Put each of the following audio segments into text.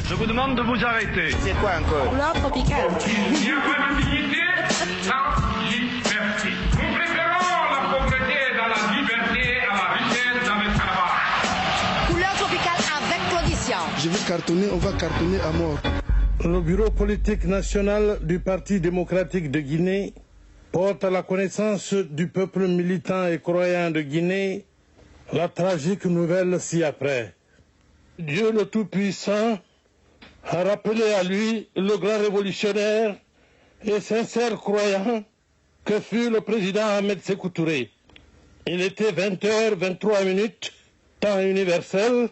Je vous demande de vous arrêter. C'est quoi encore? Couleur tropicale. Il n'y a pas de dignité sans liberté. Nous préférons la pauvreté dans la liberté à la richesse dans l'esclavage. Couleur tropicale avec condition. Je vais cartonner, on va cartonner à mort. Le bureau politique national du Parti démocratique de Guinée porte à la connaissance du peuple militant et croyant de Guinée la tragique nouvelle ci-après. Dieu le Tout-Puissant a rappelé à lui le grand révolutionnaire et sincère croyant que fut le président Ahmed Sékou Touré. Il était 20h23, temps universel,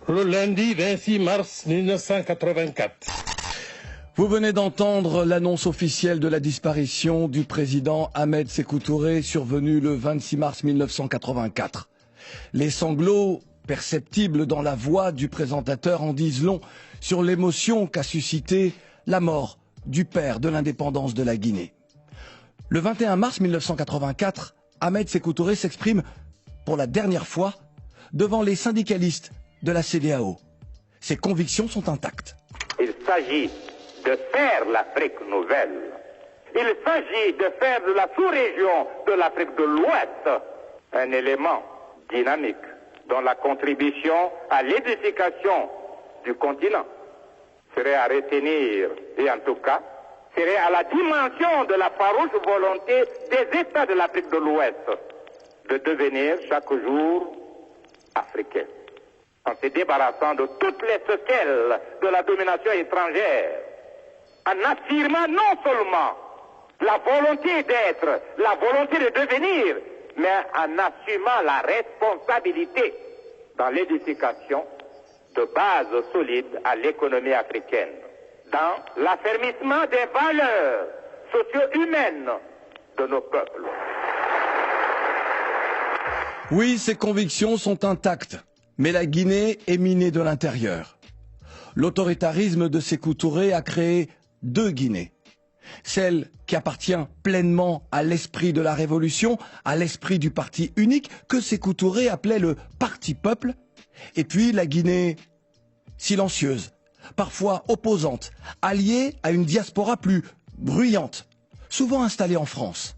le lundi 26 mars 1984. Vous venez d'entendre l'annonce officielle de la disparition du président Ahmed Sékou Touré, survenue le 26 mars 1984. Les sanglots perceptibles dans la voix du présentateur en disent long sur l'émotion qu'a suscité la mort du père de l'indépendance de la Guinée. Le 21 mars 1984, Ahmed Sékou Touré s'exprime pour la dernière fois devant les syndicalistes de la CEDEAO. Ses convictions sont intactes. Il s'agit de faire l'Afrique nouvelle. Il s'agit de faire de la sous-région de l'Afrique de l'Ouest un élément dynamique dont la contribution à l'édification du continent serait à retenir, et en tout cas, serait à la dimension de la farouche volonté des États de l'Afrique de l'Ouest de devenir chaque jour africains, en se débarrassant de toutes les séquelles de la domination étrangère, en affirmant non seulement la volonté d'être, la volonté de devenir, mais en assumant la responsabilité dans l'édification de bases solides à l'économie africaine, dans l'affermissement des valeurs socio-humaines de nos peuples. Oui, ses convictions sont intactes, mais la Guinée est minée de l'intérieur. L'autoritarisme de Sékou Touré a créé deux Guinées. Celle qui appartient pleinement à l'esprit de la révolution, à l'esprit du parti unique que Sékou Touré appelait le Parti Peuple, et puis la Guinée silencieuse, parfois opposante, alliée à une diaspora plus bruyante, souvent installée en France.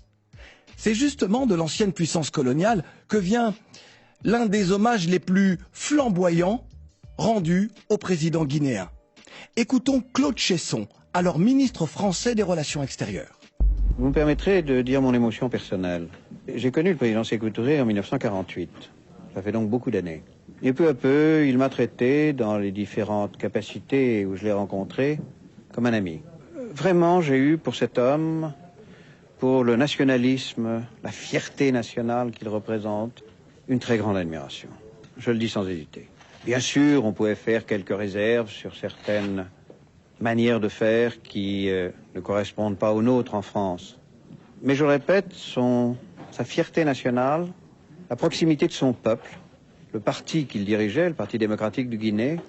C'est justement de l'ancienne puissance coloniale que vient l'un des hommages les plus flamboyants rendus au président guinéen. Écoutons Claude Chesson, alors ministre français des Relations extérieures. Vous me permettrez de dire mon émotion personnelle. J'ai connu le président Sékou Touré en 1948. Ça fait donc beaucoup d'années. Et peu à peu, il m'a traité, dans les différentes capacités où je l'ai rencontré, comme un ami. Vraiment, j'ai eu pour cet homme, pour le nationalisme, la fierté nationale qu'il représente, une très grande admiration. Je le dis sans hésiter. Bien sûr, on pouvait faire quelques réserves sur certaines manières de faire qui ne correspondent pas aux nôtres en France. Mais je répète, sa fierté nationale, la proximité de son peuple, le parti qu'il dirigeait, le Parti démocratique de Guinée,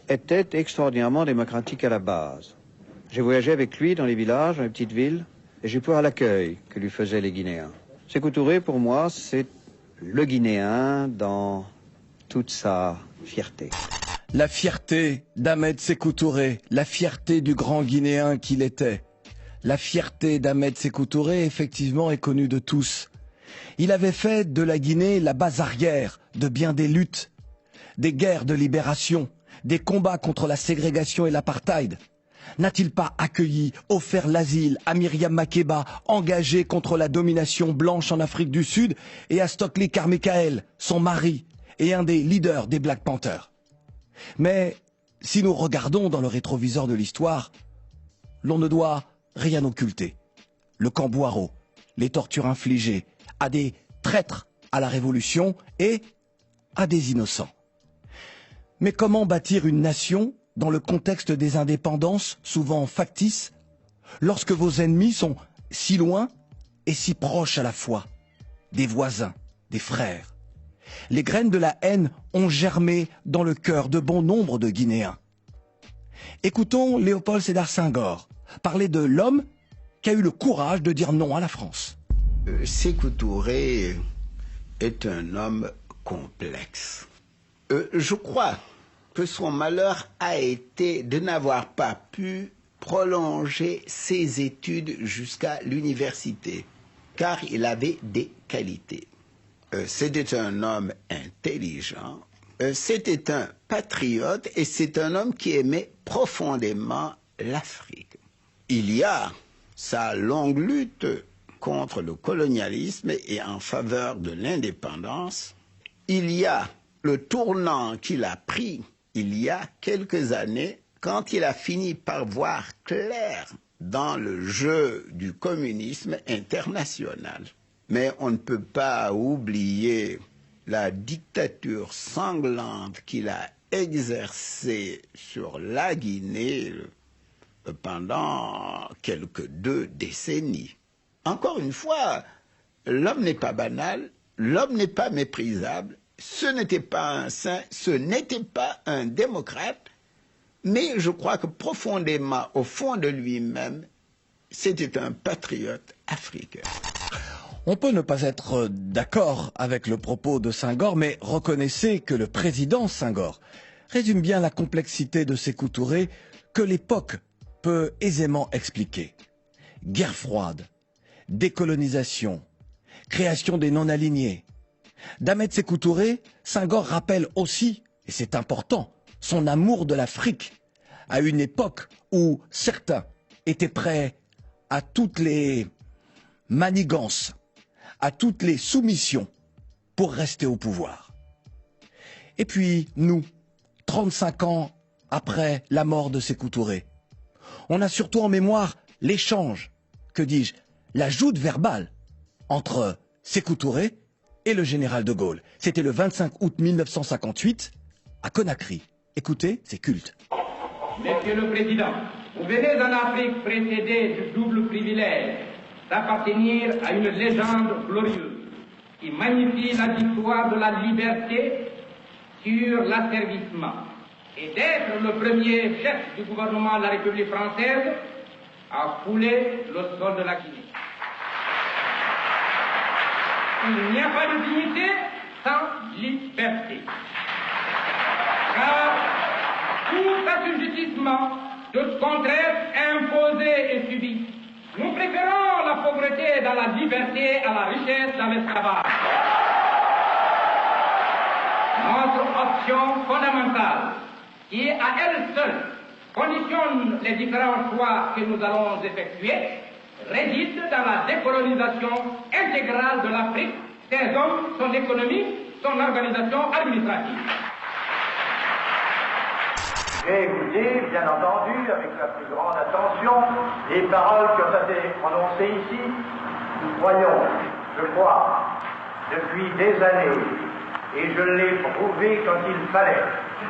était extraordinairement démocratique à la base. J'ai voyagé avec lui dans les villages, dans les petites villes, et j'ai pu voir l'accueil que lui faisaient les Guinéens. Sékou Touré, pour moi, c'est le Guinéen dans toute sa fierté. La fierté d'Ahmed Sékou Touré, la fierté du grand Guinéen qu'il était. La fierté d'Ahmed Sékou Touré, effectivement, est connue de tous. Il avait fait de la Guinée la base arrière de bien des luttes, des guerres de libération, des combats contre la ségrégation et l'apartheid. N'a-t-il pas accueilli, offert l'asile à Myriam Makeba, engagée contre la domination blanche en Afrique du Sud, et à Stokely Carmichael, son mari, et un des leaders des Black Panthers? Mais si nous regardons dans le rétroviseur de l'histoire, l'on ne doit rien occulter. Le camp Boiro, les tortures infligées à des traîtres à la Révolution et à des innocents. Mais comment bâtir une nation dans le contexte des indépendances, souvent factices, lorsque vos ennemis sont si loin et si proches à la fois, des voisins, des frères? Les graines de la haine ont germé dans le cœur de bon nombre de Guinéens. Écoutons Léopold Sédar Senghor parler de l'homme qui a eu le courage de dire non à la France. Sékou Touré est un homme complexe. Je crois que son malheur a été de n'avoir pas pu prolonger ses études jusqu'à l'université, car il avait des qualités. C'était un homme intelligent, c'était un patriote et c'est un homme qui aimait profondément l'Afrique. Il y a sa longue lutte contre le colonialisme et en faveur de l'indépendance. Il y a le tournant qu'il a pris il y a quelques années quand il a fini par voir clair dans le jeu du communisme international. Mais on ne peut pas oublier la dictature sanglante qu'il a exercée sur la Guinée pendant quelques 2 décennies. Encore une fois, l'homme n'est pas banal, l'homme n'est pas méprisable, ce n'était pas un saint, ce n'était pas un démocrate, mais je crois que profondément, au fond de lui-même, c'était un patriote africain. On peut ne pas être d'accord avec le propos de Senghor, mais reconnaissez que le président Senghor résume bien la complexité de Sékou Touré que l'époque peut aisément expliquer. Guerre froide, décolonisation, création des non-alignés. D'Ahmed Sékou Touré, Senghor rappelle aussi, et c'est important, son amour de l'Afrique, à une époque où certains étaient prêts à toutes les manigances, à toutes les soumissions pour rester au pouvoir. Et puis, nous, 35 ans après la mort de Sékou Touré, on a surtout en mémoire l'échange, que dis-je, la joute verbale entre Sékou Touré et le général de Gaulle. C'était le 25 août 1958 à Conakry. Écoutez, c'est culte. Monsieur le Président, vous venez en Afrique précédé du double privilège d'appartenir à une légende glorieuse qui magnifie la victoire de la liberté sur l'asservissement et d'être le premier chef du gouvernement de la République française à fouler le sol de la Guinée. Il n'y a pas de dignité sans liberté. Car tout assujettissement, toute contrainte imposée et subie, nous préférons la pauvreté dans la liberté à la richesse dans l'esclavage. Notre option fondamentale, qui à elle seule conditionne les différents choix que nous allons effectuer, réside dans la décolonisation intégrale de l'Afrique, ses hommes, son économie, son organisation administrative. J'ai écouté, bien entendu, avec la plus grande attention, les paroles qui ont été prononcées ici. Nous croyons, je crois, depuis des années, et je l'ai prouvé quand il fallait,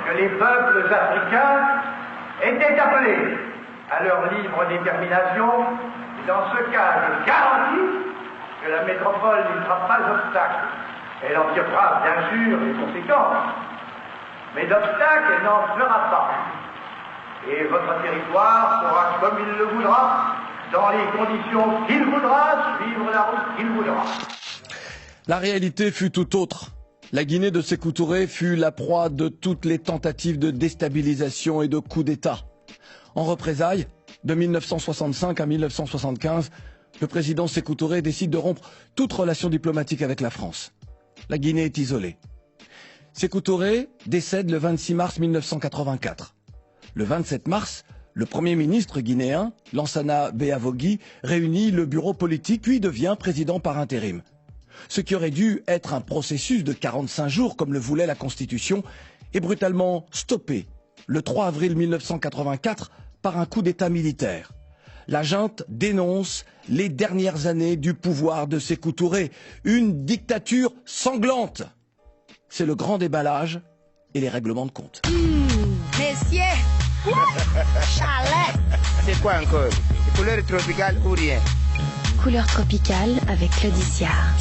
que les peuples africains étaient appelés à leur libre détermination. Et dans ce cas, je garantis que la métropole n'y fera pas d'obstacle. Elle en tirera, bien sûr, les conséquences. Mais d'obstacle, elle n'en fera pas. Et votre territoire sera comme il le voudra, dans les conditions qu'il voudra, suivre la route qu'il voudra. La réalité fut tout autre. La Guinée de Sékou Touré fut la proie de toutes les tentatives de déstabilisation et de coups d'État. En représailles, de 1965 à 1975, le président Sékou Touré décide de rompre toute relation diplomatique avec la France. La Guinée est isolée. Sékou Touré décède le 26 mars 1984. Le 27 mars, le Premier ministre guinéen, Lansana Beavogui, réunit le bureau politique puis devient président par intérim. Ce qui aurait dû être un processus de 45 jours comme le voulait la Constitution est brutalement stoppé le 3 avril 1984 par un coup d'État militaire. La junte dénonce les dernières années du pouvoir de Sékou Touré, une dictature sanglante. C'est le grand déballage et les règlements de compte. Messieurs, chalet. C'est quoi encore? Couleur tropicale ou rien? Couleur tropicale avec Claude Iciard.